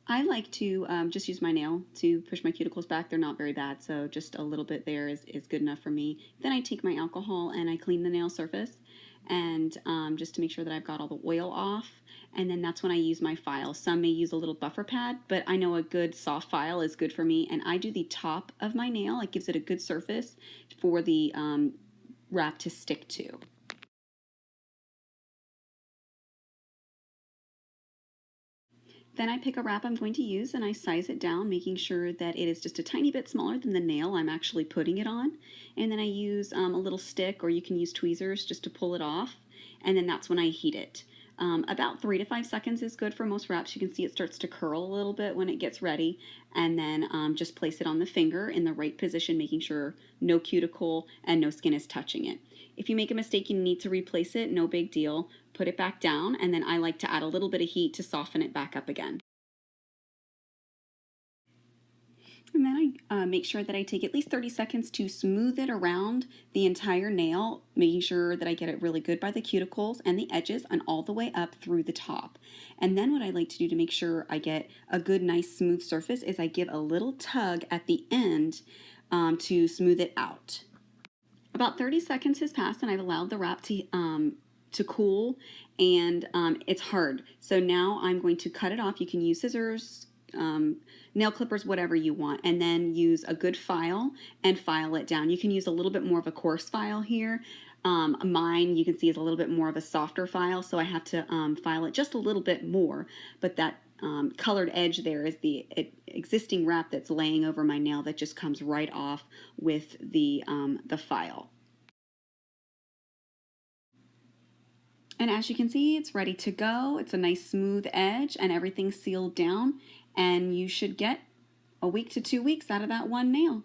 I like to just use my nail to push my cuticles back. They're not very bad, so just a little bit there is good enough for me. Then I take my alcohol and I clean the nail surface, and just to make sure that I've got all the oil off. And then that's when I use my file. Some may use a little buffer pad, but I know a good soft file is good for me. And I do the top of my nail. It gives it a good surface for the wrap to stick to. Then I pick a wrap I'm going to use and I size it down, making sure that it is just a tiny bit smaller than the nail I'm actually putting it on. And then I use a little stick, or you can use tweezers just to pull it off. And then that's when I heat it. About 3 to 5 seconds is good for most wraps. You can see it starts to curl a little bit when it gets ready. And then just place it on the finger in the right position, making sure no cuticle and no skin is touching it. If you make a mistake and need to replace it, no big deal. Put it back down, and then I like to add a little bit of heat to soften it back up again. And then I make sure that I take at least 30 seconds to smooth it around the entire nail, making sure that I get it really good by the cuticles and the edges and all the way up through the top. And then what I like to do to make sure I get a good, nice, smooth surface is I give a little tug at the end to smooth it out. About 30 seconds has passed and I've allowed the wrap to cool, and it's hard. So now I'm going to cut it off. You can use scissors, nail clippers, whatever you want, and then use a good file and file it down. You can use a little bit more of a coarse file here. Mine, you can see, is a little bit more of a softer file, so I have to file it just a little bit more, but that colored edge there is the existing wrap that's laying over my nail that just comes right off with the file. And as you can see, it's ready to go. It's a nice smooth edge and everything's sealed down, and you should get a week to 2 weeks out of that one nail.